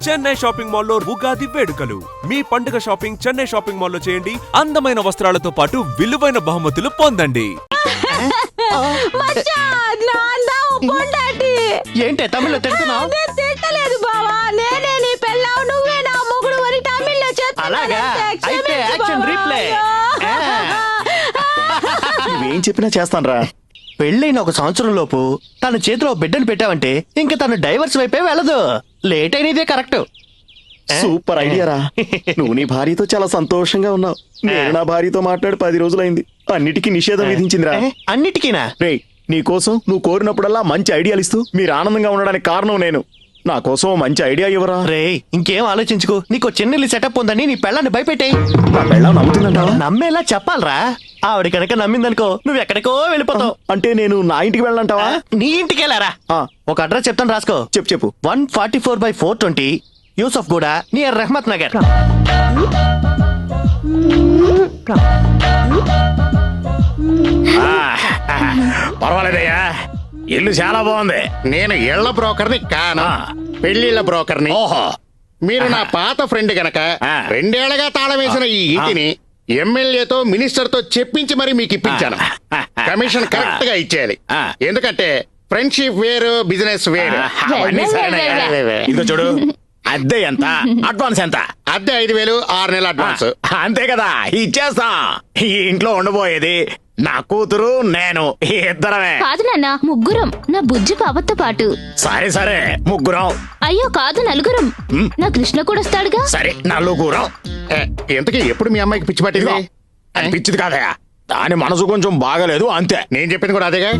Chennai shopping మాల్లో ఉగాది వేడుకలు. మీ పండుగ షాపింగ్ చెన్నై షాపింగ్ మాల్లో చేయండి. అందమైన వస్త్రాలతో పాటు విలువైన బహుమతులు పొందండి. ఏంటి తమిళ్లో తిడుతున్నావు? తిట్టలేదు బావా, నేనే నీ పెళ్ళావు, నువ్వే నా మొగుడు అని తమిళ్లో చెప్తున్నా. అలాగా అయితే యాక్షన్ రీప్లే. నువ్వేం చెప్పినా చేస్తానురా. పెళ్ళైన 1 సంవత్సరం లోపు తన చేతిలో బిడ్డను పెట్టావంటే ఇంకా తను డైవర్స్ వైపే వెళ్ళదు. లేట్ అయినదే కరెక్ట్. సూపర్ ఐడియా రా. నువ్వు నీ భార్యతో చాలా సంతోషంగా ఉన్నావు. నేను నా భార్యతో మాట్లాడి 10 రోజులైంది. అన్నిటికీ నిషేధం విధించిందిరా. అన్నిటికీనా? రే, నీ కోసం నువ్వు కోరినప్పుడల్లా మంచి ఐడియాలు ఇస్తూ మీరు ఆనందంగా ఉండడానికి కారణం నేను. నా కోసం మంచి ఐడియా ఇవ్వరా. రే, ఇంకేం ఆలోచించుకో. నీకు చిన్నెల్లి సెటప్ ఉందని నీ పెళ్ళాన్ని భయపెట్టాయి. నా పెళ్ళాం నమ్ముతుందంటావా? నమ్మేలా చెప్పాలరా. ఆవిడ కనుక నమ్మిందనుకో నువ్వు ఎక్కడికో వెళ్ళిపోతావు. అంటే నేను నా ఇంటికి వెళ్ళంటావా? నీ ఇంటికి వెళ్ళారా? ఆ. ఒక అడ్రస్ చెప్తాను, రాసుకో. చెప్పు. 144/420 యూసఫ్ గూడ నియర్ రెహ్మత్ నగర్. పర్వాలేదయ్యా, ఇల్లు చాలా బాగుంది. నేను ఇళ్ల బ్రోకర్ని కాను, పెళ్లిళ్ల బ్రోకర్ని. ఓహో, మీరు నా పాత ఫ్రెండ్ గనక 2 ఏళ్లగా తాళం వేసిన ఈ ఇంటిని ఎమ్మెల్యేతో మినిస్టర్ తో చెప్పించి మరి మీకు ఇప్పించాను. కమిషన్ కరెక్ట్ గా ఇచ్చేయాలి. ఎందుకంటే ఫ్రెండ్షిప్ వేరు, బిజినెస్ వేరు. అవన్నీ సరేనయ్యా. ఇదిగో చూడు, అద్దె ఎంత, అడ్వాన్స్ ఎంత? అద్దె 5,000, 6 నెలల అడ్వాన్స్. అంతే కదా, ఇచ్చేస్తాం. ఈ ఇంట్లో ఉండబోయేది నా కూతురు, నేను, ఇద్దరమే. కాదు నాన్న, ముగ్గురం. నా బుజ్జి పాపతో పాటు. సరే ముగ్గురం. అయ్యో కాదు, నలుగురం. నా కృష్ణ కూడా వస్తాడుగా. సరే నలుగురం. ఎంతకీ ఎప్పుడు మీ అమ్మాయికి పిచ్చి పట్టింది? అది పిచ్చిది కాదయ్యా, దాని మనసు కొంచెం బాగలేదు అంతే. నేను చెప్పింది కూడా అదేగా.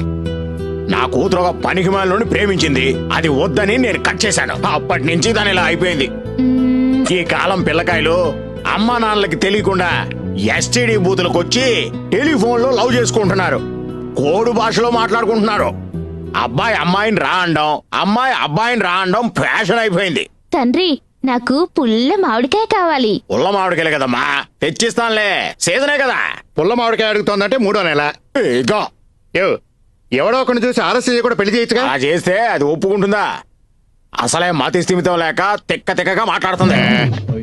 నా కూతురు ఒక పనికి మాలినోడిని ప్రేమించింది. అది వద్దని నేను కట్ చేశాను. అప్పటి నుంచి దాని ఇలా అయిపోయింది. ఈ కాలం పిల్లకాయలు అమ్మా నాన్నలకి తెలియకుండా ఎస్టీడీ బూతులకు వచ్చి టెలిఫోన్ లో లవ్ చేసుకుంటున్నారు. కోడు భాషలో మాట్లాడుకుంటున్నారు. అబ్బాయి అమ్మాయిని రా అనడం, అమ్మాయి అబ్బాయిని రా అనడం ఫ్యాషన్ అయిపోయింది. తండ్రి, నాకు పుల్ల మామిడికాయ కావాలి. పుల్ల మామిడికాయలే కదమ్మా, తెచ్చిస్తానులే. సీజనే కదా. పుల్ల మామిడికాయ అడుగుతోందంటే 3వ నెల. ఇగో ఎవడో ఒకరిని చూసి ఆలస్యం చేయకుండా పెళ్లి చేయొచ్చుగా. అలా చేస్తే అది ఒప్పుకుంటుందా? అసలే మతి స్థిమితం లేక తిక్కగా మాట్లాడుతుంది.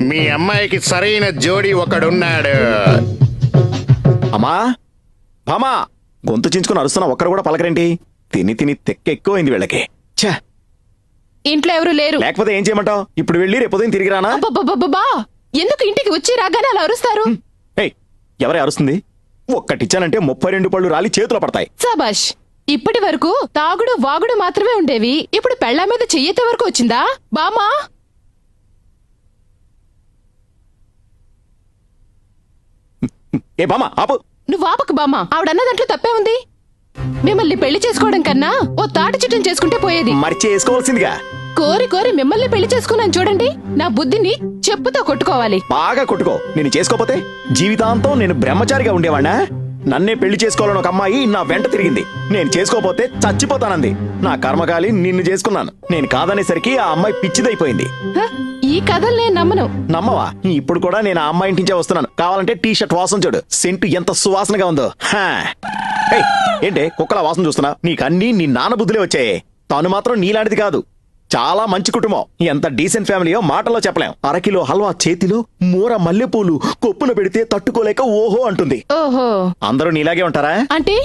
మీ అమ్మాయికి సరైన జోడి ఒకడున్నాడు. అమ్మా బామా, గొంతు చించుకుని అరుస్తున్నా, ఒక్కరు కూడా పలకరేంటి? తిని తెక్క ఎక్కువైంది వీళ్ళకి. ఛా, ఇంట్లో ఎవరు లేరు. లేకపోతే ఏం చేయమంటావు? ఇప్పుడు వెళ్ళి రేపు ఉదయం తిరిగి రానా? అబ్బబ్బబ్బబ్బా! ఎందుకు ఇంటికి వచ్చి రాగానే అలా అరుస్తారు? ఏయ్, ఎవరే అరుస్తుంది? ఒక్కటిచ్చానంటే 32 పళ్ళు రాలి చేతిలో పడతాయి. సబాష్! ఇప్పటి వరకు తాగుడు వాగుడు మాత్రమే ఉండేవి. ఇప్పుడు పెళ్ళ మీద చెయ్యెత్తే వరకు వచ్చిందా బామా? ఏ బామా ఆపు. నువ్వు ఆపకు బామా, ఆవిడన్న దాంట్లో తప్పే ఉంది. మిమ్మల్ని పెళ్లి చేసుకోవడం కన్నా ఓ తాటి చిట్టం చేసుకుంటే పోయేది. మరి చేసుకోవాల్సిందిగా. కోరి మిమ్మల్ని పెళ్లి చేసుకున్నాను చూడండి. నా బుద్ధిని చెప్పుతో కొట్టుకోవాలి. బాగా కొట్టుకో. నేను చేసుకోపోతే జీవితాంతం నేను బ్రహ్మచారిగా ఉండేవాణ్ణా? నన్నే పెళ్లి చేసుకోవాలని ఒక అమ్మాయి నా వెంట తిరిగింది. నేను చేసుకోపోతే చచ్చిపోతానంది. నా కర్మకాలి నిన్ను చేసుకున్నాను. నేను కాదనేసరికి ఆ అమ్మాయి పిచ్చిదైపోయింది. ఈ కథలు నేను నమ్మను. నమ్మవా? ఇప్పుడు కూడా నేను ఆ అమ్మాయి ఇంటించే వస్తున్నాను. కావాలంటే టీ షర్ట్ వాసన చూడు, సెంటు ఎంత సువాసనగా ఉందో. ఏంటే కుక్కల వాసన చూస్తున్నా? నీకన్నీ నీ నాన్న బుద్ధులే వచ్చాయి. తాను మాత్రం నీలాంటిది కాదు. చాలా మంచి కుటుంబం. ఎంత డీసెంట్ ఫ్యామిలీయో మాటల్లో చెప్పలేం. 1/2 కిలో హల్వా చేతిలో, మూర మల్లెపూలు కొప్పున పెడితే తట్టుకోలేక ఓహో అంటుంది. ఓహో, అందరూ నీలాగే ఉంటారా? అంటే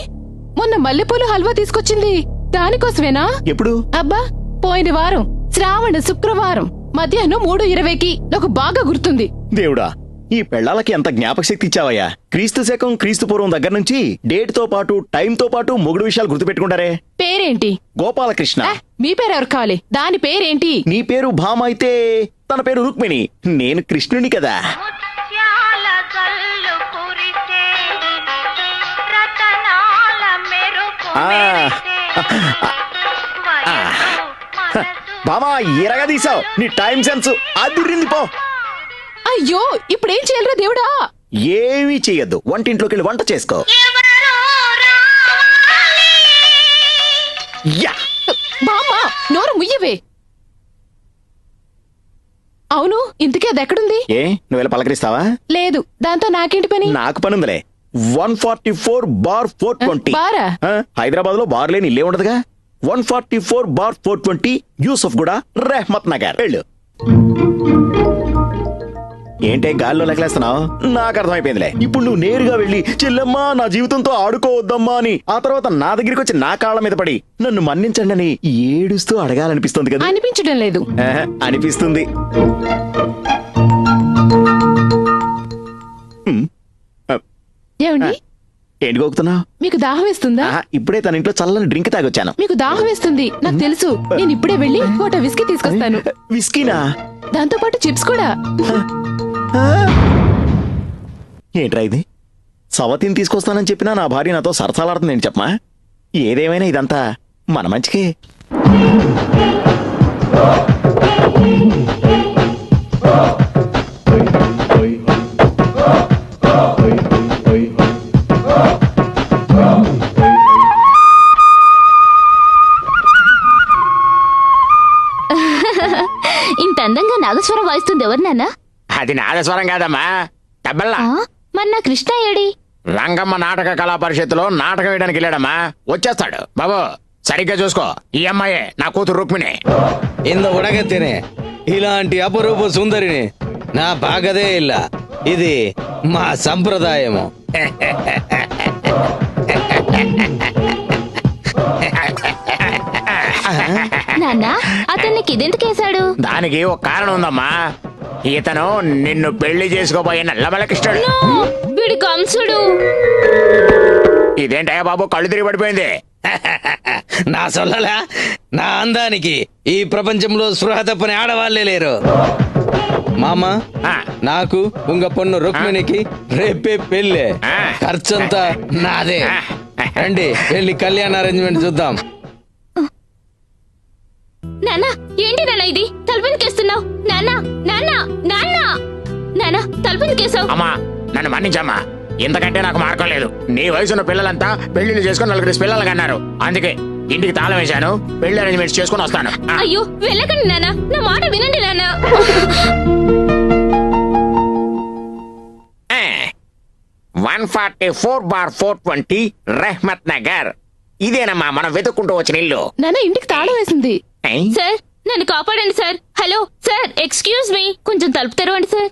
మొన్న మల్లెపూలు హల్వా తీసుకొచ్చింది దానికోసమేనా? ఎప్పుడు? అబ్బా, పోయిన వారం శ్రావణ శుక్రవారం మధ్యాహ్నం 3:20కి. నాకు బాగా గుర్తుంది. దేవుడా, ఈ పెళ్ళాలకి ఎంత జ్ఞాపక శక్తి ఇచ్చావయ్యా. క్రీస్తు శకం క్రీస్తు పూర్వం దగ్గర నుంచి డేట్ తో పాటు టైం తో పాటు మొగుడు విషయాలు గుర్తుపెట్టుకుంటారే. పేరేంటి? గోపాలకృష్ణ. మీ పేరెవరు కావాలి? దాని పేరేంటి? నీ పేరు భామ అయితే తన పేరు రుక్మిణి. నేను కృష్ణుని కదా. భామా, ఎరగా తీసావు. నీ టైం సెన్స్ అదిరింది పో. అయ్యో, ఇప్పుడేం చేయాలరా దేవుడా? ఏమీ చెయ్యొద్దు. వంటింట్లోకి వెళ్ళి వంట చేసుకో. యా, బామ్మా, నోరు ముయ్యవే. అవును, ఇంతకీ అది ఎక్కడుంది? ఏ నువ్వు వెళ్ళి పలకరిస్తావా? లేదు, దాంతో నాకేంటి పని? నాకు పనుందిలే. 144/420. బారా? హైదరాబాద్ లో బార్ లేని ఇల్లే ఉండదుగా. 144/420 యూసఫ్ గూడ రెహ్మత్ నగర్. వెళ్ళు. ఏంటే గాల్లో లెక్కలేస్తున్నావు? నాకు అర్థమైపోయిందిలే. ఇప్పుడు నువ్వు నేరుగా వెళ్ళి చెల్లెమ్మా నా జీవితంతో ఆడుకోవద్దమ్మా అని ఆ తర్వాత నా దగ్గరికి వచ్చి నా కాళ్ళ మీద పడి నన్ను మన్నించండి అని ఏడుస్తూ అడగాలనిపిస్తుంది కదా? అనిపించడం లేదు. అనిపిస్తుంది. ఏమండి, ఏంటి గోకుతున్నావు? మీకు దాహం వేస్తుందా? ఇప్పుడే తన ఇంట్లో చల్లని డ్రింక్ తాగొచ్చాను. మీకు దాహం వేస్తుంది నాకు తెలుసు. నేను ఇప్పుడే వెళ్ళి కోట విస్కీ తీసుకొస్తాను. విస్కీనా? దాంతో పాటు చిప్స్ కూడా. ఏంట్రా ఇది? సవతిని తీసుకొస్తానని చెప్పినా నా భార్య నాతో సరసాలాడుతుంది ఏంటి చెప్పమా? ఏదేమైనా ఇదంతా మన మంచికే. ఇంత అందంగా నాగస్వరం వాయిస్తుంది ఎవరు నాన్న? అది నాదస్వరం కాదమ్మా, తబలా. మరి నా కృష్ణ ఏడి? రంగమ్మ నాటక కళా పరిషత్తులో నాటకం వేయడానికి వెళ్ళాడమ్మా, వచ్చేస్తాడు. బాబు సరిగ్గా చూసుకో, ఈ అమ్మాయే నా కూతురు రుక్మిణి. ఇంద ఉడగెత్తేనే ఇలాంటి అపరూప సుందరిని నా బాగదే ಇಲ್ಲ. ఇది మా సంప్రదాయము. నాన్న అతన్ని కిదెందుకేశాడు? దానికి ఒక కారణం ఉందమ్మా. ఇతను నిన్ను పెళ్లి చేసుకోబోయే నల్లమలకిష్టుడు. వీడి కంసుడు. ఇదేంటయ్యా బాబు, కళ్ళు తిరిగి పడిపోయింది. నా సొల్లలా, నా అందానికి ఈ ప్రపంచంలో స్పృహ తప్పని ఆడవాళ్లే లేరు. మామ, నాకు ఉంగ పొన్ను రుక్మిణికి రేపే పెళ్ళే. ఖర్చంతా నాదే. రండి వెళ్ళి కళ్యాణ అరేంజ్మెంట్ చూద్దాం. నాన్న ఏంటి నాన్న ఇది? తలుపునికేస్తున్నావు? నాన్న నాన్న నాన్న నాన్న తలుపునికేసావు? అమ్మా నన్ను మన్నించమ్మా, ఇంతకంటే నాకు మార్గం లేదు. నీ వయసున్న పిల్లలంతా పెళ్లిళ్ళు చేసుకుని 4 పిల్లలు అన్నారు. అందుకే ఇంటికి తాళం వేశాను, పెళ్లి అరేంజ్మెంట్స్ చేసుకుని వస్తాను. అయ్యో వెళ్ళకండి నాన్న, నా మాట వినండి నాన్న. 144/420 రెహ్మత్ నగర్. ఇదేనమ్మా మనం వెతుక్కుంటూ వచ్చిన ఇల్లు. నాన్న ఇంటికి తాళం వేసింది. సార్ నన్ను కాపాడండి sir. Hello sir, excuse me, కొంచెం తలుపు తెరవండి సార్.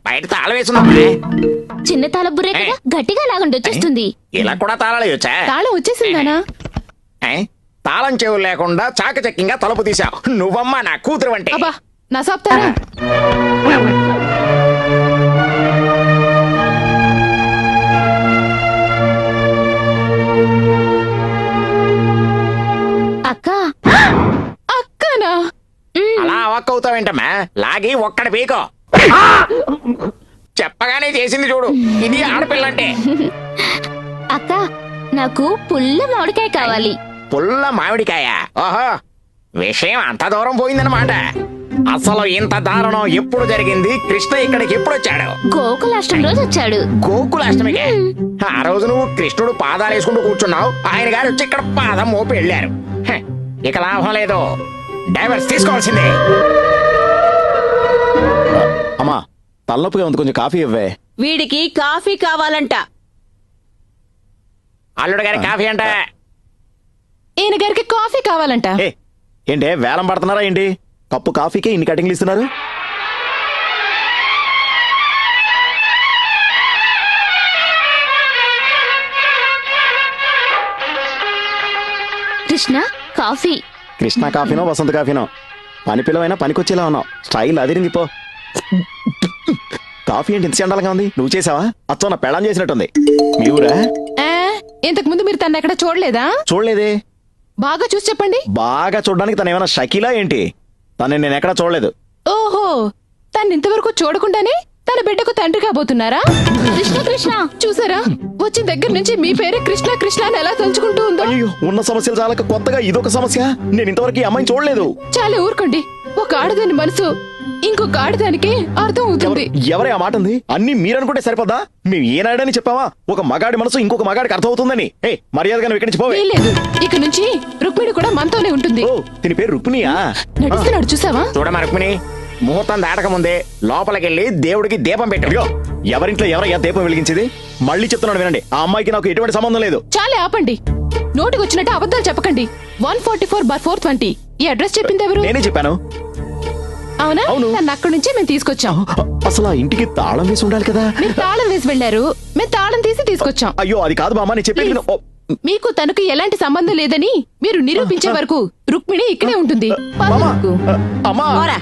బయట తాళం వేసున్నామా? చిన్న తాళబుర్రే కదా, గట్టిగా లాగండి వచ్చేస్తుంది. ఇలా కూడా తాళాలు వచ్చా? తాళం వచ్చేసింది నాన్న. తాళం చెవులు లేకుండా చాకచక్యంగా తలుపు తీసావు. నువ్వమ్మా నా కూతురు అంటే. అబ్బా నా సాప్తారా. అక్క. అక్కనా? అలా అవాక్కవుతావేంటమ్మా? లాగి ఒక్కడి పీకో. చెప్పగానే చేసింది చూడు, ఇది ఆడపిల్లంటే. అక్క నాకు పుల్ల మామిడికాయ కావాలి. పుల్ల మామిడికాయ? ఓహో, విషయం అంత దూరం పోయిందన్నమాట. అసలు ఇంత దారుణం ఎప్పుడు జరిగింది? కృష్ణ ఇక్కడికి ఎప్పుడు వచ్చాడు? గోకులాష్టమి రోజు వచ్చాడు. గోకులాష్టమికే? ఆ రోజు నువ్వు కృష్ణుడు పాదాలు వేసుకుంటూ కూర్చున్నావు, ఆయన గారు వచ్చి ఇక్కడ పాదం మోపి వెళ్ళారు. ఇక లాభం లేదు, డైవర్స్ తీసుకోవాల్సిందే. అమ్మా తలనొప్పిగా ఉంది, కొంచెం కాఫీ ఇవ్వే. వీడికి కాఫీ కావాలంట. అల్లుడు గారి కాఫీ అంట. ఈయన గారికి కాఫీ కావాలంట. ఏంటే వేలం పడుతున్నారా ఏంటి? కప్పు కాఫీకే ఇన్ని కటింగ్లు ఇస్తున్నారు? కృష్ణ కాఫీ. కృష్ణ కాఫీనో వసంత కాఫీనో, పని పిల్లవైనా పనికొచ్చేలా ఉన్నావు. స్టైల్ అదిరింది పో. కాఫీ ఏంటి ఇంత చండాలంగా ఉంది? నువ్వు చేసావా? అచ్చో నా పెళ్ళం చేసినట్టుంది. మీ ఊరా? ఇంతకు ముందు మీరు తను ఎక్కడ చూడలేదా? చూడలేదే. బాగా చూసి చెప్పండి. బాగా చూడడానికి తను ఏమైనా షకీలా ఏంటి? తను నేను ఎక్కడా చూడలేదు. ఓహో, తను ఇంతవరకు చూడకుండానే తన బిడ్డకు తండ్రి కాబోతున్నారా? కృష్ణ కృష్ణ చూసారా, వచ్చిన దగ్గర నుంచి మీ పేరే కృష్ణ కృష్ణ అని ఎలా తలుచుకుంటూ ఉందో. అయ్యో, ఉన్న సమస్యలు చాలా కొత్తగా ఇదొక సమస్య. నేను ఇంతవరకు ఈ అమ్మాయిని చూడలేదు. చాలా ఊరుకోండి. ఒక ఆడదాని మనసు ఇంకొక ఆడదానికి అర్థం అవుతుంది. ఎవరే ఆ మాట ఉంది? అన్ని మీరనుకుంటే సరిపోదా? మేము ఏనాడని చెప్పావా ఒక మగాడి మనసు ఇంకొక మగాడికి అర్థం అవుతుందని? మర్యాదగా నువ్వు ఇక్కడి నుంచి పోవే. లేదు, ఇక నుంచి రుక్మిణి కూడా మనతోనే ఉంటుంది. ఓ, దీని పేరు రుక్మిణియా? నడుస్తున్నాడు చూసావా? చూడమా రుక్మిణి, ముహూర్తం దాటక ముందే లోపలికెళ్ళి దేవుడికి దీపం పెట్టు. ఎవరింట్లో ఎవరయ్యా దీపం వెలిగించేది? మళ్ళీ చెప్తున్నాడు వినండి, ఆ అమ్మాయికి నాకు ఎటువంటి సంబంధం లేదు. చాలే ఆపండి. నోటికి వచ్చినట్టు అబద్ధాలు చెప్పకండి. 144/420 ఈ అడ్రస్ చెప్పింది ఎవరు? నేనే చెప్పాను. అవునా అవును. నన్ను అక్కడి నుంచి మేము తీసుకొచ్చాం. అసలు ఆ ఇంటికి తాళం వేసి ఉండాలి కదా. మీరు తాళం వేసి వెళ్ళారు, మేము తాళం తీసి తీసుకొచ్చాం. అయ్యో అది కాదు బామ్మ, నేను చెప్పేది విను. ఓ, మీకు తనకు ఎలాంటి సంబంధం లేదని మీరు నిరూపించే వరకు రుక్మిణి ఇక్కడే ఉంటుంది. పద బామ్మ, రుక్కు. అమ్మా పోరా.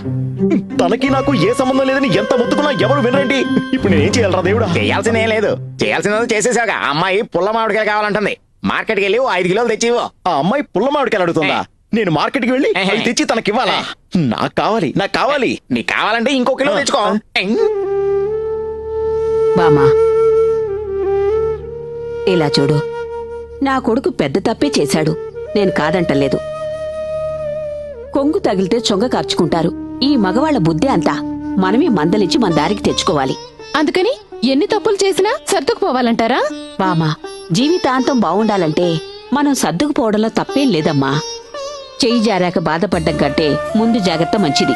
తనకి నాకు ఏ సంబంధం లేదని ఎంత మొత్తుకున్నా ఎవరు వినరండి. ఇప్పుడు నేనేం చేయాలరా దేవుడా? చేయాల్సింది ఏం లేదు, చేయాల్సింది చేసేసావుగా. అమ్మాయి పుల్ల మామిడికాయలు కావాలంటుంది, మార్కెట్కి వెళ్ళి 5 కిలోలు తెచ్చివో. ఆ అమ్మాయి పుల్ల మామిడికాయలు అడుగుతుందా? నేను మార్కెట్కి వెళ్ళి అవి తెచ్చి తనకి ఇవ్వాలా? నాకు కావాలి, నాకు కావాలి. నీకు కావాలంటే ఇంకో కిలో తెచ్చుకో. బామా ఇలా చూడు, నా కొడుకు పెద్ద తప్పే చేశాడు, నేను కాదంటలేదు. కొంగు తగిలితే చొంగ కార్చుకుంటారు. ఈ మగవాళ్ల బుద్ధి అంతా. మనమే మందలించి మన దారికి తెచ్చుకోవాలి. అందుకని ఎన్ని తప్పులు చేసినా సర్దుకుపోవాలంటారా? బామా, జీవితాంతం బావుండాలంటే మనం సర్దుకుపోవడంలో తప్పేం లేదమ్మా. చెయ్యి జారాక బాధపడ్డం కంటే ముందు జాగ్రత్త మంచిది.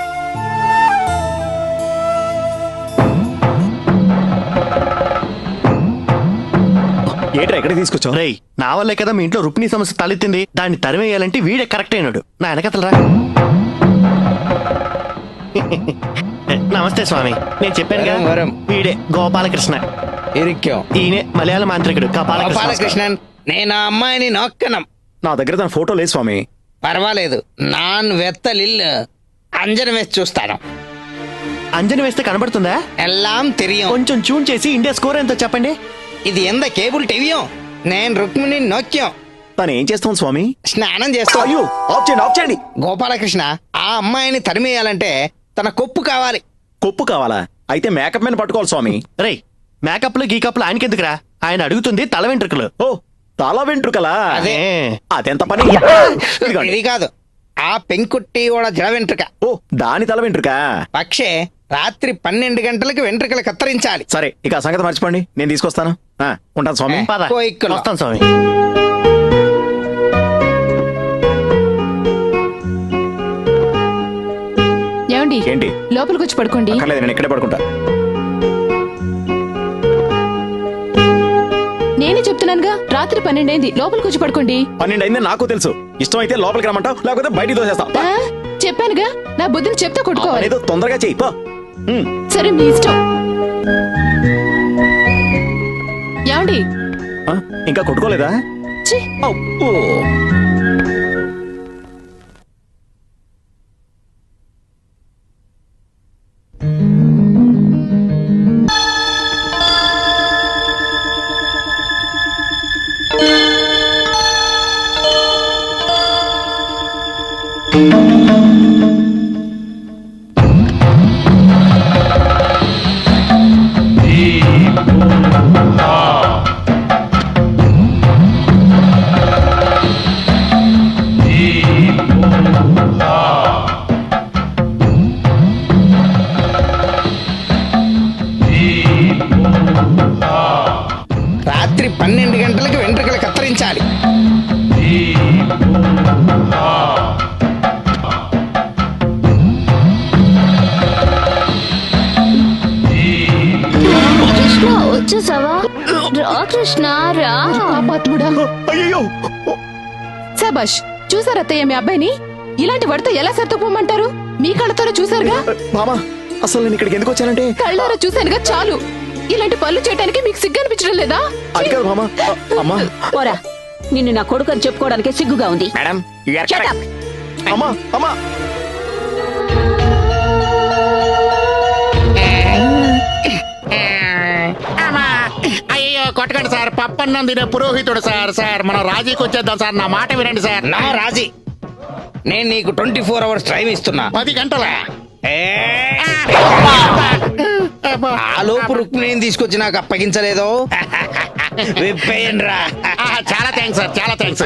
ఏంట్రా ఎక్కడికి తీసుకొచ్చావు? రేయ్, నా వల్లే కదా మీ ఇంట్లో రుక్మిణి సమస్య తలెత్తింది. దాన్ని తరిమేయాలంటే వీడే కరెక్ట్ అయినాడు. నా వెనకతలరా. నమస్తే స్వామి. నేను చెప్పాను వరం, కదా, వరం. వీడే గోపాలకృష్ణ. ఇరిక్కాం. ఈయనే మలయాళ మాంత్రికుడు కపాలకృష్ణ. గోపాలకృష్ణన్, నేను ఆ అమ్మాయిని నొక్కనం. నా దగ్గర తన ఫోటో లేదు స్వామి. పర్వాలేదు, నాన్ వెత్తలిల్లు అంజనం వేసి చూస్తాను. అంజని వేస్తే కనబడుతుందా? ఎల్లాం తెలియం. కొంచెం ట్యూన్ చేసి ఇండియా స్కోర్ ఎంతో చెప్పండి. ఇది ఎంత కేబుల్ టీవీయో. నేను రుక్మిణి నొక్కాం. తను ఏం చేస్తాం స్వామి? స్నానం చేస్తా. అయ్యో, ఆఫ్ చేయండి, ఆఫ్ చేయండి. గోపాలకృష్ణ, ఆ అమ్మాయిని తరిమేయాలంటే తన కొప్పు కావాలి. కొప్పు కావాలా? అయితే మేకప్ మీద పట్టుకోవాలి స్వామి. రేయ్, మేకప్లు గీకప్లు ఆయనకెందుకురా? ఆయన అడుగుతుంది తల వెంట్రుకలు. ఓ, తల వెంట్రుకలా? అదే. అదెంత పని? ఇదిగోండి. ఇది కాదు, ఆ పెంకుట్టి ఓడ జడ వెంట్రుక. ఓ, దాని తల వెంట్రుక. పక్షే రాత్రి 12 గంటలకు వెంట్రుకలు కత్తిరించాలి. సరే, ఇక ఆ సంగతి మర్చిపోండి, నేను తీసుకొస్తాను. ఉంటాను స్వామి. పద, కోయిక్కులో. వస్తాను స్వామి. ఏమండి, ఏంటి? లోపలికి వచ్చి పడుకోండి. అక్కర్లేదు, నేను ఇక్కడే పడుకుంటా. నేనే చెప్తున్నానుగా, రాత్రి 12 అయింది, లోపలికి వచ్చి పడుకోండి. 12 అయింది నాకు తెలుసు. ఇష్టం అయితే లోపలికి రమ్మంటావు, లేకపోతే బయటికి తోసేస్తావు. ఆ, చెప్పానుగా, నా బుద్ధిని చెప్తే కొట్టుకోవాలి. ఏదో తొందరగా చెయ్యి పో. సరే, మీ ఇష్టం. ఏమండి, ఆ, ఇంకా కొట్టుకోలేదా? ఛీ, అబ్బో. రాత్రి 12 గంటలకు వెంట్రుకలు కత్తిరించాలి. కృష్ణ వచ్చేసావా? రా కృష్ణ రా. పాపాత్ముడా. అయ్యో, శబాష్, చూసారా అత్తయ్య మీ అబ్బాయిని? ఇలాంటి వాడితో ఎలా సర్దుకోమంటారు? మీ కళ్ళతోనే చూసారుగా. మామా, అసలు నేను ఇక్కడికి ఎందుకు వచ్చానంటే, కళ్ళారా చూశానుగా, చాలు. ఇలాంటి పనులు చేయడానికి మీకు సిగ్గు అనిపించడం లేదా? అది కాదు మామా. అమ్మా, పోరా, నిన్ను నా కొడుకు అని చెప్పుకోవడానికే సిగ్గుగా ఉంది. Madam, you are Shut correct. up. అమ్మా, అమ్మా. అమ్మా. అయ్యో కొట్టకండి సార్, పప్పన్నం తినే పురోహితుడు సార్. సార్ మనం రాజీకి వచ్చేద్దాం సార్, నా మాట వినండి సార్. నా రాజీ, నేను నీకు 24 hours టైం ఇస్తున్నా. 10 గంటల ఆ లోపు రుక్మిణిని తీసుకొచ్చి నాకు అప్పగించలేదో విప్పేయండి రా. చాలా థ్యాంక్స్ సార్, చాలా థ్యాంక్స్.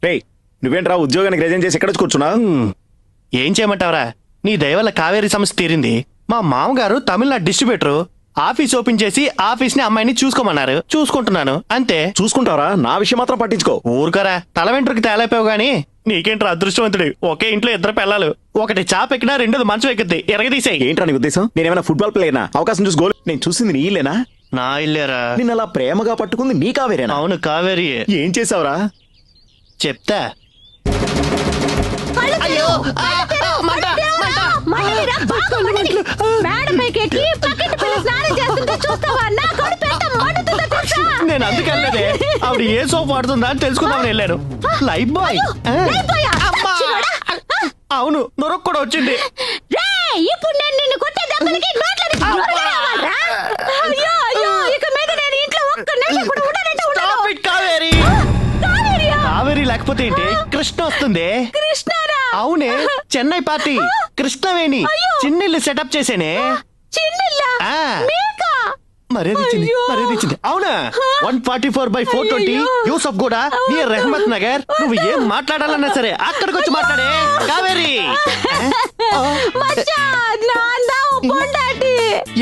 రేయ్, నువ్వేంట్రా ఉద్యోగానికి రిజైన్ చేసి ఎక్కడ కూర్చున్నా? ఏం చేయమంటావరా? నీ దయ వల్ల కావేరీ సమస్య తీరింది. మా మామగారు తమిళనాడు డిస్ట్రిబ్యూటర్ ఆఫీస్ ఓపెన్ చేసి ఆఫీస్ ని అమ్మాయిని చూసుకోమన్నారు. చూసుకుంటున్నాను అంతే. చూసుకుంటావరా? నా విషయం మాత్రం పట్టించుకో. ఊరుకరా, తల వెంట్రుకి తేలైపోయావు గాని నీకేంట్రా అదృష్టవంతుడు. ఒకే ఇంట్లో 2 పిల్లలు. ఒకటి చాప ఎక్కినా రెండోది మంచం ఎక్కిద్ది. ఎరగదీసేయ్. ఏంట్రా నీ ఉద్దేశం? నేనేమైనా ఫుట్బాల్ ప్లేయర్నా? అవకాశం చూసి గోల్. నేను చూసింది నీ ఇల్లేనా? నా ఇల్లేరా? నిన్న అలా ప్రేమగా పట్టుకుంది నీ కావేరేనా? అవును, కావేరి. ఏం చేసావురా? చెప్తా. నేను అందుకెళ్ళలేదే, ఆవిడ ఏ సోప్ వాడుతుందా అని తెలుసుకుందామని వెళ్ళాను. Lifebuoy. అమ్మా! అవును, నొరక్ కూడా వచ్చింది. ఇప్పుడు నేను నిన్ను కొట్టే దెబ్బలకి నోట్లోని నొరగ రావాలిరా? అయ్యో, అయ్యో, ఇక మీద నేను ఇంట్లో ఒక్క నిమిషం కూడా ఉండనంటే ఉండను. Stop it, Kaveri. కావేరియా? కావేరి లేకపోతే ఏంటి, కృష్ణ వస్తుంది. కృష్ణారా? అవునే, చెన్నై పార్టీ కృష్ణవేణి చిన్నిల్లు సెటప్ చేసేనే. చిన్నిల్లా? ఆ. మీకా? మరేదిచ్చింది, అయ్యో. మరేదిచ్చింది. అవునా? 144/420 యూసఫ్ కూడా నియర్ రెహమత్ నగర్. నువ్వు ఏం మాట్లాడాలన్నా సరే అక్కడికి వచ్చి మాట్లాడే కావేరి. మచ్చా, నాన్న పొండాటి.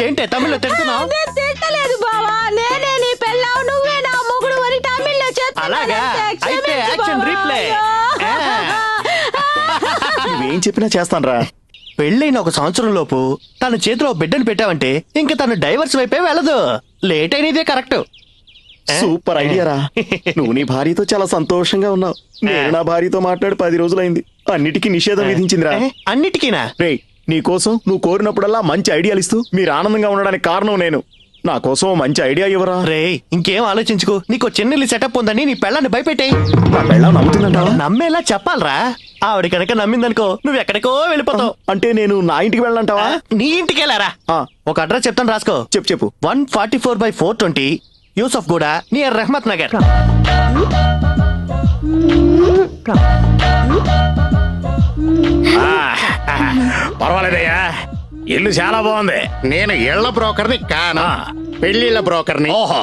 ఏంటే తమిళ్లో తిడుతున్నావు? నేను తిట్టలేదు బావా, నేనే నీ పెళ్ళావు, నువ్వే నా మొగుడు అని తమిళ్లో చెప్తున్నా. అలాగా? అయితే యాక్షన్ రీప్లే. నువ్వేం చెప్పినా చేస్తానురా. పెళ్ళైన 1 సంవత్సరం లోపు తన చేతిలో బిడ్డను పెట్టావంటే ఇంక తను డైవర్స్ వైపే వెళ్ళదు. లేట్ అయినదే కరెక్ట్. సూపర్ ఐడియా రా. నువ్వు నీ భార్యతో చాలా సంతోషంగా ఉన్నావు. నేను నా భార్యతో మాట్లాడి 10 రోజులైంది. అన్నిటికీ నిషేధం విధించిందిరా. అన్నిటికీనా? రే, నీ కోసం నువ్వు కోరినప్పుడల్లా మంచి ఐడియాలు ఇస్తూ మీరు ఆనందంగా ఉండడానికి కారణం నేను. నా కోసం మంచి ఐడియా ఇవ్వరా. రే, ఇంకేం ఆలోచించుకో. నీకు చెన్నెల్లి సెటప్ ఉందని నీ పెళ్ళాన్ని భయపెట్టాయి. నా పెళ్ళాం నమ్ముతుందంటావా? నమ్మేలా చెప్పాలరా. ఆవిడ కనుక నమ్మిందనుకో నువ్వు ఎక్కడికో వెళ్ళిపోతావు. అంటే నేను నా ఇంటికి వెళ్ళంటావా? నీ ఇంటికి వెళ్ళారా? ఆ. ఒక అడ్రస్ చెప్తాను, రాసుకో. చెప్పు. 144/420 యూసఫ్ కూడా నియర్ రెహమత్ నగర్. పర్వాలేదయ్యా, ఇల్లు చాలా బాగుంది. నేను ఇళ్ల బ్రోకర్ని కాను, పెళ్లిళ్ళ బ్రోకర్ని. ఓహో,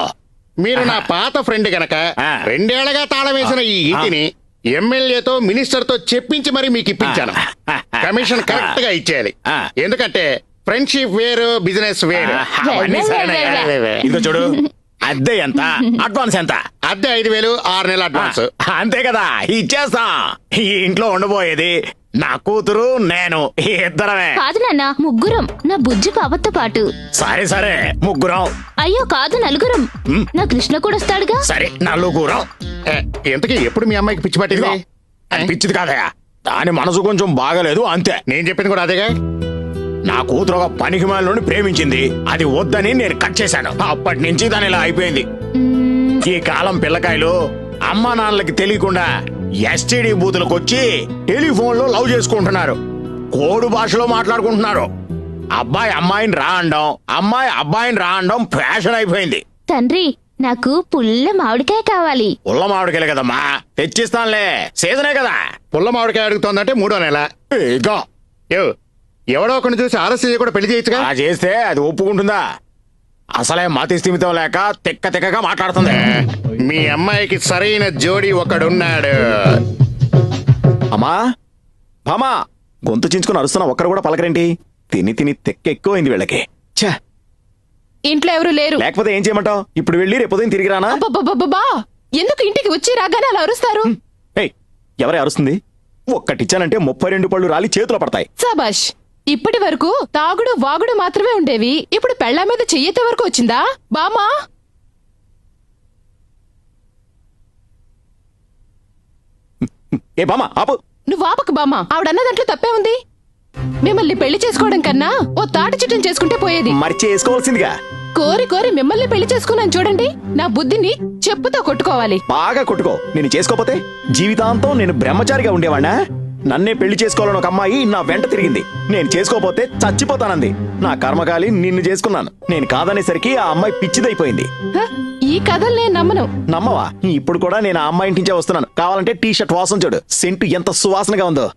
మీరు నా పాత ఫ్రెండ్ గనక 2 ఏళ్లగా తాళం వేసిన ఈ ఇంటిని ఎమ్మెల్యేతో మినిస్టర్ తో చెప్పించి మరి మీకు ఇప్పించాను. కమిషన్ కరెక్ట్ గా ఇచ్చేయాలి. ఎందుకంటే ఫ్రెండ్షిప్ వేరు, బిజినెస్ వేరు. అవన్నీ సరేనయ్యా. ఇదిగో చూడు, అద్దె ఎంత, అడ్వాన్స్ ఎంత? అద్దె 5,000, 6 నెలల అడ్వాన్స్. అంతే కదా, ఇచ్చేస్తాం. ఈ ఇంట్లో ఉండబోయేది నా కూతురు, నేను, ఇద్దరమే. కాదు నాన్న, ముగ్గురం, నా బుజ్జి పాపతో పాటు. సరే ముగ్గురం. అయ్యో కాదు, నలుగురం. నా కృష్ణ కూడా వస్తాడుగా. సరే, నలుగురం. ఎంతకీ ఎప్పుడు మీ అమ్మాయికి పిచ్చి పట్టింది? అది పిచ్చిది కాదయా, దాని మనసు కొంచెం బాగలేదు అంతే. నేను చెప్పింది కూడా అదేగా. నా కూతురు ఒక పనికి మాలినోడిని ప్రేమించింది. అది వద్దని నేను కట్ చేశాను. అప్పటి నుంచి దాని ఇలా అయిపోయింది. ఈ కాలం పిల్లకాయలు అమ్మా నాన్నలకి తెలియకుండా ఎస్టీడీ బూతులకు వచ్చి టెలిఫోన్ లో లవ్ చేసుకుంటున్నారు. కోడు భాషలో మాట్లాడుకుంటున్నారు. అబ్బాయి అమ్మాయిని రా అనడం, అమ్మాయి అబ్బాయిని రా అనడం ఫ్యాషన్ అయిపోయింది. తండ్రి, నాకు పుల్ల మామిడికాయ కావాలి. పుల్ల మామిడికాయలే కదమ్మా, తెచ్చిస్తానులే, సీజనే కదా. పుల్ల మామిడికాయ అడుగుతోందంటే 3వ నెల. ఇగో, ఎవడో ఒకరిని చూసి ఆలస్యం కూడా పెళ్లి చేయొచ్చుగా. ఆ చేస్తే అది ఒప్పుకుంటుందా? అసలే మతి స్థిమితం లేక తిక్కగా మాట్లాడుతుంది. మీ అమ్మాయికి సరైన జోడి ఒకడున్నాడు. అమ్మా, బామా, గొంతు చించుకుని అరుస్తున్నా, ఒక్కరు కూడా పలకరేంటి? తిని తెక్క ఎక్కువైంది వీళ్ళకి. ఛే, ఇంట్లో ఎవరు లేరు. లేకపోతే ఏం చేయమంటావు? ఇప్పుడు వెళ్ళి రేపు ఉదయం తిరిగి రానా? అబ్బబ్బబ్బబ్బా! ఎందుకు ఇంటికి వచ్చి రాగానే అలా అరుస్తారు? ఏయ్, ఎవరే అరుస్తుంది? ఒక్కటిచ్చానంటే 32 పళ్ళు రాలి చేతిలో పడతాయి. సబాష్! ఇప్పటి వరకు తాగుడు వాగుడు మాత్రమే ఉండేవి, ఇప్పుడు పెళ్ళా మీద చెయ్యెత్తే వరకు వచ్చిందా బామా? ఏ బామా, ఆపు. నువ్వు ఆపకు బామా, ఆవిడన్న దాంట్లో తప్పే ఉంది. మిమ్మల్ని పెళ్లి చేసుకోవడం కన్నా ఓ తాటి చిట్టం చేసుకుంటే పోయేది. మరి చేసుకోవాల్సిందిగా. కోరి మిమ్మల్ని పెళ్లి చేసుకున్నాను చూడండి. నా బుద్ధిని చెప్పుతో కొట్టుకోవాలి. బాగా కొట్టుకో. నేను చేసుకోపోతే జీవితాంతం నేను బ్రహ్మచారిగా ఉండేవాణ్ణా? నన్నే పెళ్లి చేసుకోవాలని ఒక అమ్మాయి నా వెంట తిరిగింది. నేను చేసుకోపోతే చచ్చిపోతానంది. నా కర్మకాలి నిన్ను చేసుకున్నాను. నేను కాదనేసరికి ఆ అమ్మాయి పిచ్చిదైపోయింది. హ? ఈ కథలు నేను నమ్మను. నమ్మవా? ఇప్పుడు కూడా నేను ఆ అమ్మాయి ఇంటించే వస్తున్నాను. కావాలంటే టీ షర్ట్ వాసన చూడు, సెంటు ఎంత సువాసనగా ఉందో.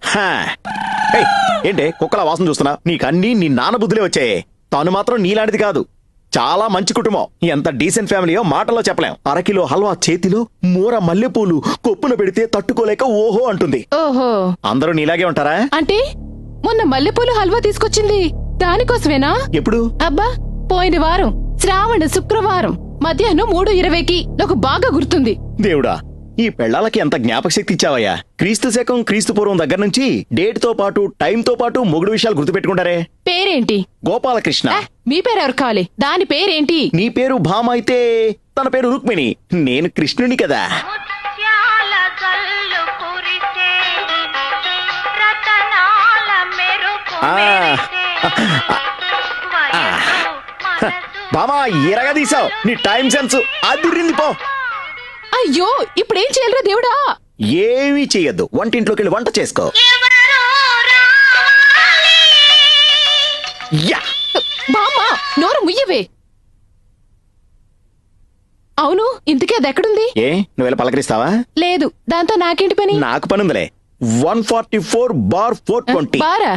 ఏయ్, ఏంటే కుక్కల వాసన చూస్తున్నా? నీకన్నీ నీ నాన్న బుద్ధులే వచ్చాయి. తను మాత్రం నీలాంటిది కాదు. చాలా మంచి కుటుంబం. ఎంత డీసెంట్ ఫ్యామిలీయో మాటల్లో చెప్పలేం. 1 కిలో హల్వా చేతిలో, మూర మల్లెపూలు కొప్పున పెడితే తట్టుకోలేక ఓహో అంటుంది. ఓహో, అందరూ నీలాగే ఉంటారా? అంటే మొన్న మల్లెపూలు హల్వా తీసుకొచ్చింది దానికోసమేనా? ఎప్పుడు? అబ్బా, పోయిన వారం శ్రావణ శుక్రవారం మధ్యాహ్నం 3:20కి. నాకు బాగా గుర్తుంది. దేవుడా, ఈ పెళ్ళాలకి ఎంత జ్ఞాపక శక్తి ఇచ్చావయ్యా. క్రీస్తు శకం క్రీస్తు పూర్వం దగ్గర నుంచి డేట్ తో పాటు టైం తో పాటు మొగుడు విషయాలు గుర్తుపెట్టుకుంటారే. పేరేంటి? గోపాలకృష్ణ. మీ పేరు ఎవరు కావాలి? దాని పేరేంటి? నీ పేరు భామ అయితే తన పేరు రుక్మిణి. నేను కృష్ణుని కదా. ముత్యాల కల్లు బామా ఎరగా తీసావు, నీ టైం సెన్స్ అదిరింది పో. అయ్యో ఇప్పుడేం చేయాలరా దేవుడా? ఏమీ చెయ్యొద్దు, వంటింట్లోకి వెళ్ళి వంట చేసుకో. యా బామ్మ నోరు ముయ్యవే. అవును, ఇంతకీ అది ఎక్కడుంది? ఏ నువ్వు వెళ్ళి పలకరిస్తావా? లేదు, దాంతో నాకేంటి పని? నాకు పని ఉందిలే. 144/420. బారా?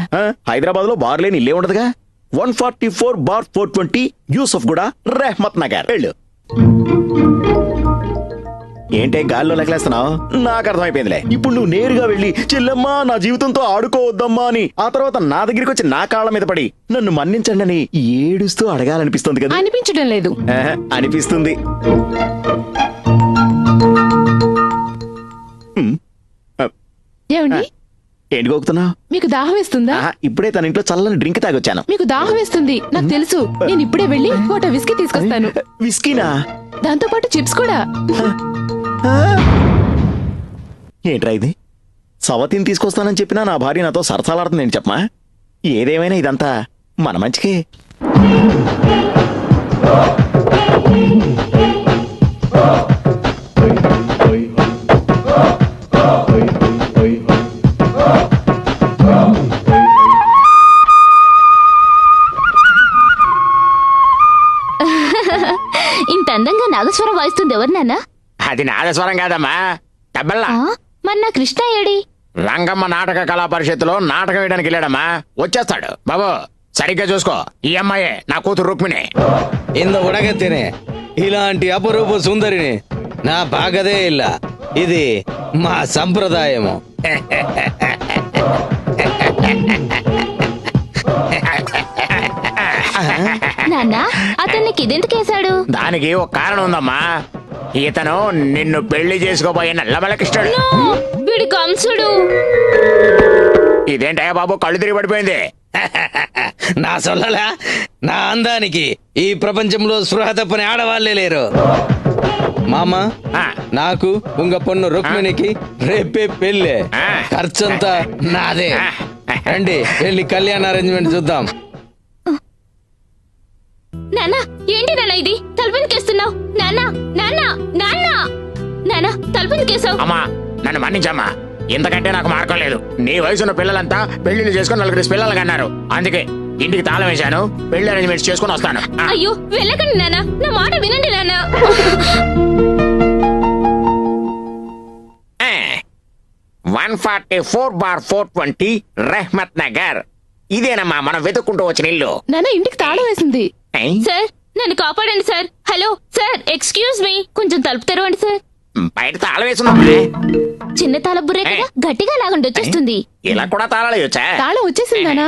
హైదరాబాద్ లో బార్ లేని ఇల్లే ఉండదుగా. 144/420 యూసఫ్ గూడ, రెహమత్ నగర్. వెళ్ళు. ఏంటే గాల్లో లెక్కలేస్తున్నావు? నాకు అర్థమైపోయిందిలే. ఇప్పుడు నువ్వు నేరుగా వెళ్ళి చెల్లెమ్మా నా జీవితంతో ఆడుకోవద్దమ్మా అని, ఆ తర్వాత నా దగ్గరికి వచ్చి నా కాళ్ళ మీద పడి నన్ను మన్నించండి అని ఏడుస్తూ అడగాలనిపిస్తుంది కదా? అనిపించడం లేదు. అనిపిస్తుంది. ఏమండి, ఏంటి గోకుతున్నావు? మీకు దాహం వేస్తుందా? ఇప్పుడే తన ఇంట్లో చల్లని డ్రింక్ తాగొచ్చాను. మీకు దాహం వేస్తుంది నాకు తెలుసు. నేను ఇప్పుడే వెళ్ళి కోట విస్కీ తీసుకొస్తాను. విస్కీనా? దాంతో పాటు చిప్స్ కూడా. ఏంట్రా ఇది? సవతిని తీసుకొస్తానని చెప్పినా నా భార్య నాతో సరసాలాడుతుంది ఏంటి చెప్పమా? ఏదేమైనా ఇదంతా మన మంచికే. ఇంత అందంగా నాగస్వరం వాయిస్తుంది ఎవరు నాన్న? అది నాదస్వరం కాదమ్మా, తబలా. మరి నా కృష్ణ ఏడి? రంగమ్మ నాటక కళా పరిషత్తులో నాటకం వేయడానికి వెళ్ళాడమ్మా, వచ్చేస్తాడు. బాబు సరిగ్గా చూసుకో, ఈ అమ్మాయే నా కూతురు రుక్మిణి. ఇంద ఉడగత్తేనే ఇలాంటి అపరూప సుందరిని నా బాగదే ఇల్ల. ఇది మా సంప్రదాయము. నాన్న అతన్ని ఇదెందుకేశాడు? దానికి ఒక కారణం ఉందమ్మా. ఇతను నిన్ను పెళ్లి చేసుకోబోయే నల్లమలకిష్టాడు. వీడి కంసుడు. ఇదేంటయ్యా బాబు, కళ్ళు తిరిగి పడిపోయింది. నా సొల్లలా, నా అందానికి ఈ ప్రపంచంలో స్పృహ తప్పని ఆడవాళ్లే లేరు. మామ, నాకు ఉంగ పొన్ను రుక్మిణికి రేపే పెళ్ళే. ఖర్చంతా నాదే. రండి వెళ్ళి కళ్యాణ అరేంజ్మెంట్ చూద్దాం. నాన్న ఏంటి నాన్న ఇది? తలుపునికేస్తున్నావు? నాన్న నాన్న నాన్న నాన్న తలుపునికేసావు. అమ్మా నన్ను మన్నించమ్మా, ఇంతకంటే నాకు మార్గం లేదు. నీ వయసున్న పిల్లలంతా పెళ్లిళ్ళు చేసుకుని 4 పిల్లలు కన్నారు. అందుకే ఇంటికి తాళం వేశాను, పెళ్లి అరేంజ్మెంట్స్ చేసుకుని వస్తాను. అయ్యో వెళ్ళకండి నాన్న, నా మాట వినండి నాన్న. 144/420 రెహమత్ నగర్. ఇదేనమ్మా మనం వెతుక్కుంటూ వచ్చిన ఇల్లు. నాన్న ఇంటికి తాళం వేసింది. సార్ నన్ను కాపాడండి sir. Hello sir, excuse me, కొంచెం తలుపు తెరవండి సార్. బయట తాళం వేసున్నా చిన్న తాళబుర్రే కదా, గట్టిగా లాగండి వచ్చేస్తుంది. ఇలా కూడా తాళాలు వచ్చా? తాళం వచ్చేసింది నాన్న.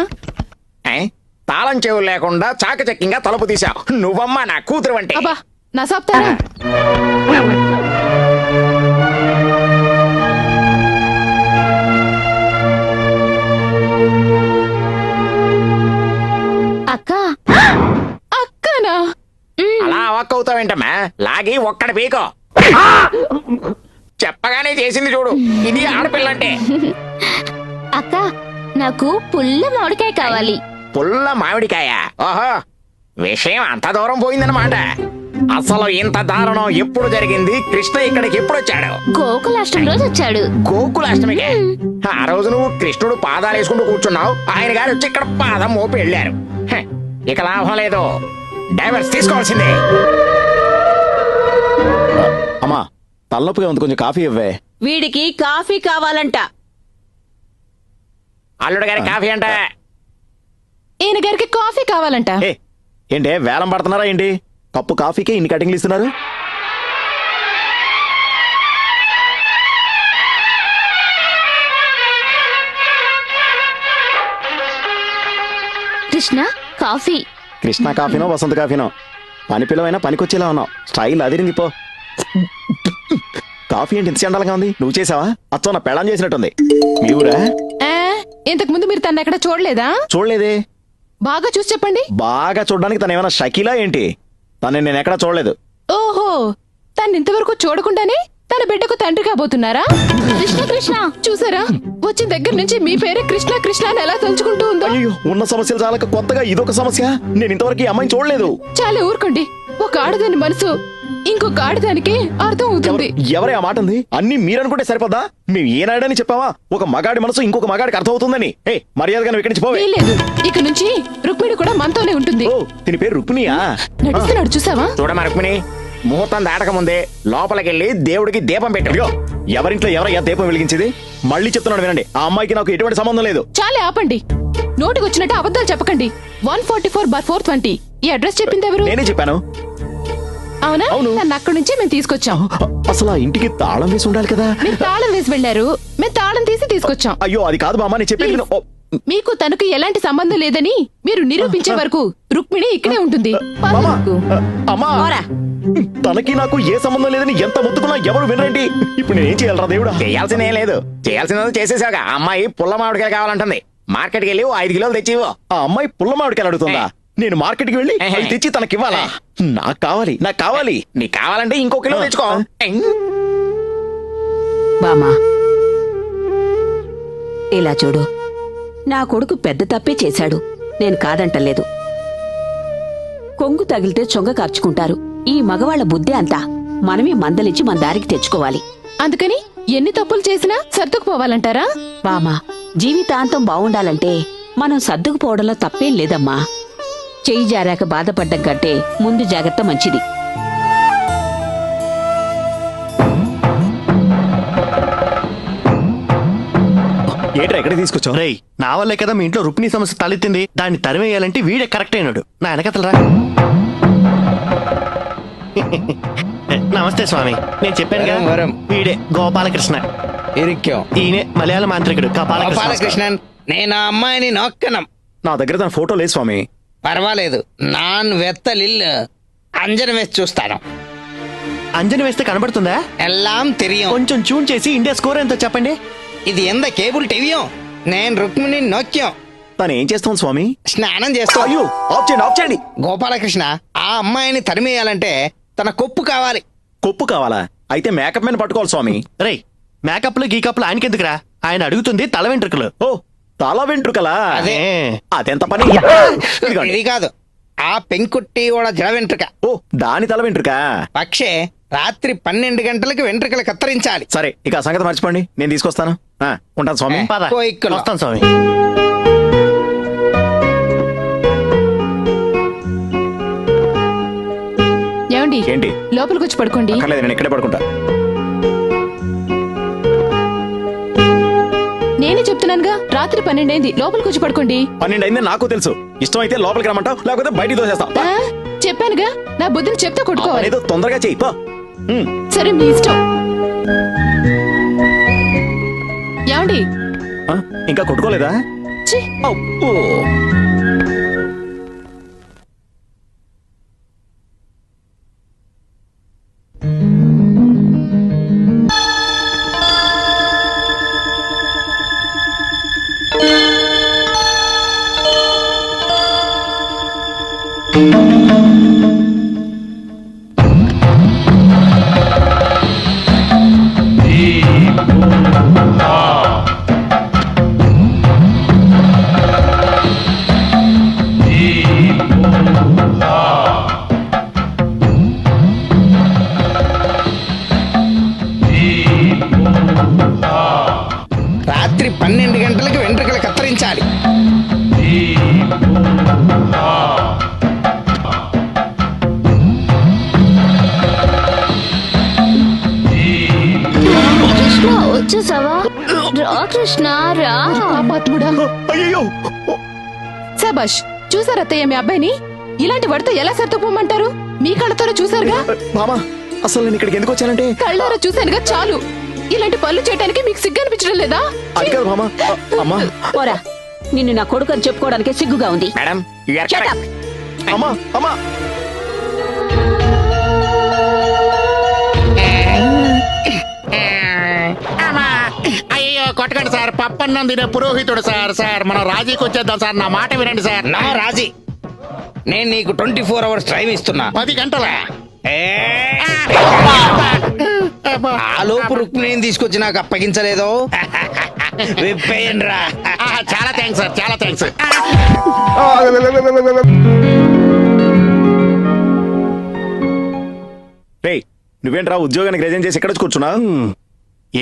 తాళం చెవులు లేకుండా చాకచక్యంగా తలుపు తీసావు. నువ్వమ్మా నా కూతురు అంటే. అబ్బా నా సాప్తారా. అక్క. అక్కనా? అలా అవాక్కవుతావేంటమ్మా? లాగి ఒక్కడి పీకో. చెప్పగానే చేసింది చూడు, ఇది ఆడపిల్లంటే. అక్క నాకు పుల్ల మామిడికాయ కావాలి. పుల్ల మామిడికాయ? ఓహో, విషయం అంత దూరం పోయిందన్నమాట. అసలు ఇంత దారుణం ఎప్పుడు జరిగింది? కృష్ణ ఇక్కడికి ఎప్పుడు వచ్చాడు? గోకులాష్టమి రోజు వచ్చాడు. గోకులాష్టమికే? ఆ రోజు నువ్వు కృష్ణుడు పాదాలు వేసుకుంటూ కూర్చున్నావు, ఆయన గారు వచ్చి ఇక్కడ పాదం మోపి వెళ్ళారు. ఇక లాభం లేదు, డైవర్స్ తీసుకోవాల్సిందే. అమ్మా తలనొప్పిగా ఉంది, కొంచెం కాఫీ ఇవ్వే. వీడికి కాఫీ కావాలంట. అల్లుడు గారి కాఫీ అంట. ఈయన గారికి కాఫీ కావాలంట. ఏంటే వేలం పడుతున్నారా ఏంటి? కప్పు కాఫీకే ఇన్ని కటింగ్లు ఇస్తున్నారు. కృష్ణ కాఫీ. కృష్ణ కాఫీనో వసంత కాఫీనో, పని పిల్లవైనా పనికొచ్చేలా ఉన్నావు. స్టైల్ అదిరింది పో. కాఫీ ఏంటి ఇంత చండాలంగా ఉంది? నువ్వు చేసావా? అచ్చో నా పెళ్ళం చేసినట్టుంది. మీ ఊరా? ఇంతకు ముందు మీరు తన ఎక్కడ చూడలేదా? చూడలేదే. బాగా చూసి చెప్పండి. బాగా చూడడానికి తను ఏమైనా షకీలా ఏంటి? తను నేను ఎక్కడా చూడలేదు. ఓహో, తను ఇంతవరకు చూడకుండానే తన బిడ్డకు తండ్రి కాబోతున్నారా? కృష్ణ కృష్ణ చూసారా, వచ్చిన దగ్గర నుంచి మీ పేరే కృష్ణ కృష్ణ అని ఎలా తలుచుకుంటూ ఉందో. అయ్యో, ఉన్న సమస్యలు చాలక కొత్తగా ఇదొక సమస్య. నేను ఇంతవరకు ఈ అమ్మాయిని చూడలేదు. చాలా ఊరుకోండి. ఒక ఆడదాని మనసు ఇంకొక ఆడదానికి అర్థం అవుతుంది. ఎవరే ఆ మాట ఉంది? అన్ని మీరనుకుంటే సరిపోదా? మేము ఏనాడని చెప్పావా ఒక మగాడి మనసు ఇంకొక మగాడికి అర్థం అవుతుందని? ఏ మర్యాదగా నువ్వు ఇక్కడి నుంచి పోవే. లేదు, ఇక నుంచి రుక్మిణి కూడా మనతోనే ఉంటుంది. ఓ, దీని పేరు రుక్మిణియా? నడుస్తున్నాడు చూసావా? చూడమా రుక్మిణి, ముహూర్తం దాటక ముందే లోపలికెళ్ళి దేవుడికి దీపం పెట్టు. అయ్యో, ఎవరింట్లో ఎవరయ్యా దీపం వెలిగించేది? మళ్ళీ చెప్తున్నాడు వినండి, ఆ అమ్మాయికి నాకు ఎటువంటి సంబంధం లేదు. చాలే ఆపండి. నోటికొచ్చినట్టు అబద్ధాలు చెప్పకండి. 144/420 ఈ అడ్రస్ చెప్పింది ఎవరు? నేనే చెప్పాను. అవునా? అవును. నన్ను అక్కడి నుంచి మేము తీసుకొచ్చాం. అసలు ఆ ఇంటికి తాళం వేసి ఉండాలి కదా. మీరు తాళం వేసి వెళ్ళారు, మేము తాళం తీసి తీసుకొచ్చాం. అయ్యో, అది కాదు బామ్మ, నేను చెప్పేది విను. ఓ, మీకు తనకు ఎలాంటి సంబంధం లేదని మీరు నిరూపించే వరకు రుక్మిణి ఇక్కడే ఉంటుంది. పద మామ, రుక్కు. అమ్మా, పోరా. తనకి నాకు ఏ సంబంధం లేదని ఎంత మొత్తుకున్నా ఎవరు వినరండి. ఇప్పుడు నేనేం చేయాలరా దేవుడా? చేయాల్సిందేం లేదు, చేయాల్సిందో చేసేసాక. అమ్మాయి పుల్ల మామిడికాయలు కావాలంటుంది. మార్కెట్కి వెళ్ళి 5 కిలోలు తెచ్చి ఇవ్వు. ఆ అమ్మాయి పుల్ల మామిడికాయలు అడుగుతుందా? నేను మార్కెట్ కి వెళ్ళి అవి తెచ్చి తనకి ఇవ్వాలా? నాకు కావాలి, నాకు కావాలి. నీకు కావాలంటే ఇంకో కిలో తెచ్చుకో. బామా, ఇలా చూడు, నా కొడుకు పెద్ద తప్పే చేశాడు. నేను కాదంటలేదు. కొంగు తగిలితే చొంగ కార్చుకుంటారు. ఈ మగవాళ్ల బుద్ధి అంతా మనమే మందలించి మన దారికి తెచ్చుకోవాలి. అందుకని ఎన్ని తప్పులు చేసినా సర్దుకుపోవాలంటారా? బామా, జీవితాంతం బావుండాలంటే మనం సర్దుకుపోవడంలో తప్పేం లేదమ్మా. చెయ్యి జారాక బాధపడ్డం కంటే ముందు జాగ్రత్త మంచిది. ఏంట్రా ఎక్కడ తీసుకొచ్చావు? రేయ్, నా వల్లే కదా మీ ఇంట్లో రుక్మిణి సమస్య తలెత్తింది. దాన్ని తరిమేయాలంటే వీడే కరెక్ట్ అయినాడు. నా వెనకతలరా. నమస్తే స్వామి. నేను చెప్పాను కదా, వరం. వీడే గోపాలకృష్ణ. ఇరిక్యం ఈయనే మలయాళ మాంత్రికుడు కపాలకృష్ణ. గోపాలకృష్ణన్, నేను ఆ అమ్మాయిని నొక్కనం. నా దగ్గర తన ఫోటో లేదు స్వామి. పర్వాలేదు, నాన్ వెత్తలిల్లు అంజనం వేసి చూస్తాను. అంజని వేస్తే కనబడుతుందా? ఎల్లాం తెలియం. కొంచెం ట్యూన్ చేసి ఇండియా స్కోర్ ఎంతో చెప్పండి. ఇది ఎంత కేబుల్ టీవీయో. నేను రుక్మిణి నొక్కాం. తను ఏం చేస్తాం స్వామి? స్నానం చేస్తా. అయ్యో, ఆఫ్ చేయండి, ఆఫ్ చేయండి. గోపాలకృష్ణ, ఆ అమ్మాయిని తరిమేయాలంటే తన కొప్పు కావాలి. కొప్పు కావాలా? అయితే మేకప్ మీద పట్టుకోవాలి స్వామి. రేయ్, మేకప్లు గీకప్లు ఆయనకెందుకురా? ఆయన అడుగుతుంది తల వెంట్రుకలు. ఓ, తల వెంట్రుకలా? అదే. అదెంత పని? ఇదిగోండి. ఇది కాదు, ఆ పెంకుట్టి కూడా జడ వెంట్రుక. ఓ, దాని తల వెంట్రుక. పక్షే రాత్రి 12 గంటలకు వెంట్రుకలు కత్తిరించాలి. సరే, ఇక ఆ సంగతి మర్చిపోండి, నేను తీసుకొస్తాను. ఉంటాను స్వామి. పద, కోయిక్కలు. వస్తాను స్వామి. ఏమండి, ఏంటి? లోపలికి వచ్చి పడుకోండి. అక్కర్లేదు, నేను ఇక్కడే పడుకుంటా. నేనే చెప్తున్నానుగా, రాత్రి 12 అయింది. లోపలికి వచ్చి పడుకోండి. 12 అయిందని నాకు తెలుసు. ఇష్టం అయితే లోపలికి రమ్మంటావు, లేకపోతే బయటికి దోసేస్తా. ఆ, చెప్పానుగా, నా బుద్ధిని చెప్తే కొట్టుకోవాలి. ఏదో తొందరగా చెయ్యి పో. సరే, మీ ఇష్టం. ఏమండి, ఇంకా కొట్టుకోలేదా? ఛీ, అబ్బో. రాత్రి 12 గంటలకు వెంట్రుకలు కత్తిరించాలి. కృష్ణ వచ్చేసావా? రా కృష్ణ రా. పాపాత్ముడా. అయ్యో, శబాష్. చూసారా అత్తయ్య మీ అబ్బాయిని? ఇలాంటి వాడితో ఎలా సర్దుకోమంటారు? మీ కళ్ళతోనే చూసారుగా. మామా, అసలు నేను ఇక్కడికి ఎందుకు వచ్చానంటే? కళ్ళారా చూశానుగా, చాలు. ఇలాంటి పనులు చేయడానికి మీకు సిగ్గు అనిపించడం లేదా? అది కాదు మామా. అమ్మా, పోరా, నిన్ను నా కొడుకు అని చెప్పుకోవడానికే సిగ్గుగా ఉంది. Madam, you are Shut correct. up. అమ్మా, అమ్మా. అయ్యో కొట్టకండి సార్, పప్పన్నం తినే పురోహితుడు సార్. సార్ మనం రాజీకి వచ్చేద్దాం సార్, నా మాట వినండి సార్. నా రాజీ, నేను నీకు 24 hours టైం ఇస్తున్నా. 10 గంటల ఏ ఆ లోపు రుక్మిణిని తీసుకొచ్చి నాకు అప్పగించలేదో విప్పేయండి రా. చాలా థ్యాంక్స్ సార్, చాలా థ్యాంక్స్. రేయ్ నువ్వేంట్రా ఉద్యోగానికి రిజైన్ చేసి ఇక్కడ కూర్చున్నా?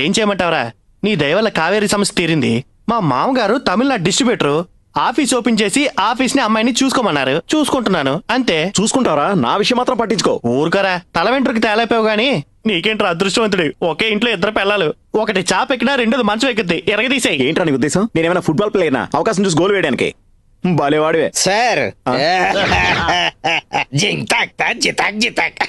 ఏం చేయమంటావరా, నీ దయ వల్ల కావేరీ సమస్య తీరింది. మా మామగారు తమిళనాడు డిస్ట్రిబ్యూటర్ ఆఫీస్ ఓపెన్ చేసి ఆఫీస్ ని అమ్మాయిని చూసుకోమన్నారు. చూసుకుంటున్నాను అంతే. చూసుకుంటావరా, నా విషయం మాత్రం పట్టించుకో. ఊరుకరా, తల వెంట్రుకి తేలైపోయావు గాని నీకేంట్రా అదృష్టవంతుడు. ఒకే ఇంట్లో ఇద్దరు పిల్లలు, ఒకటి చాప ఎక్కినా రెండోది మంచం ఎక్కుద్ది. ఎరగదీసేయి. ఏంట్రా నీ ఉద్దేశం? నేనేమైనా ఫుట్బాల్ ప్లేయర్నా అవకాశం చూసి గోల్ వేయడానికి? బాలేవాడివే. సార్ జింగ్ తాక్ తా జితాక్ జితాక్.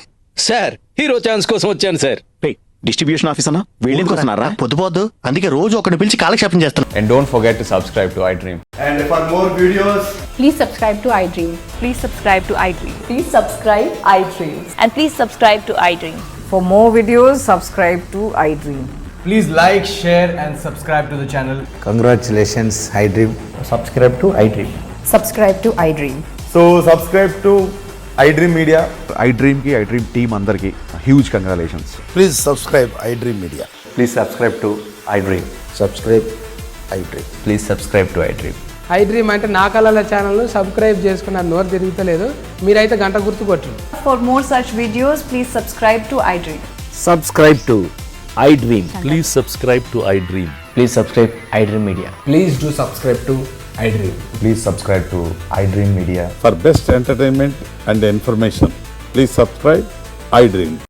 సార్ హీరో ఛాన్స్ కోసం వచ్చాను సార్. రేయ్ డిస్ట్రిబ్యూషన్ ఆఫీస్ అన్నా వీళ్ళెందుకు వస్తున్నారా? పొద్దు పొద్దు అందుకే రోజు ఒకరిని పిలిచి కాలక్షేపం చేస్తాను. And don't forget to subscribe to iDream. And for more videos, please subscribe to iDream. Please subscribe to iDream. Please subscribe iDream. And please subscribe to iDream. For more videos, subscribe to iDream. please like, share and subscribe to the channel. Congratulations, iDream. Subscribe to iDream. Subscribe to iDream. So subscribe to iDream Media. iDream ki iDream team andarki huge congratulations. Please subscribe iDream Media. Please subscribe to iDream. Subscribe iDream. Please subscribe to iDream. iDream అంటే నా కళల channel subscribe చేసుకున్న నోరు తిరుగుతలేదు. మీరైతే గంట గుర్తు కొట్టండి. For more such videos, please subscribe to iDream. Subscribe to iDream. Please subscribe to iDream. Please subscribe iDream Media. Please do subscribe to iDream. Please subscribe to iDream Media. For best entertainment and information, please subscribe iDream.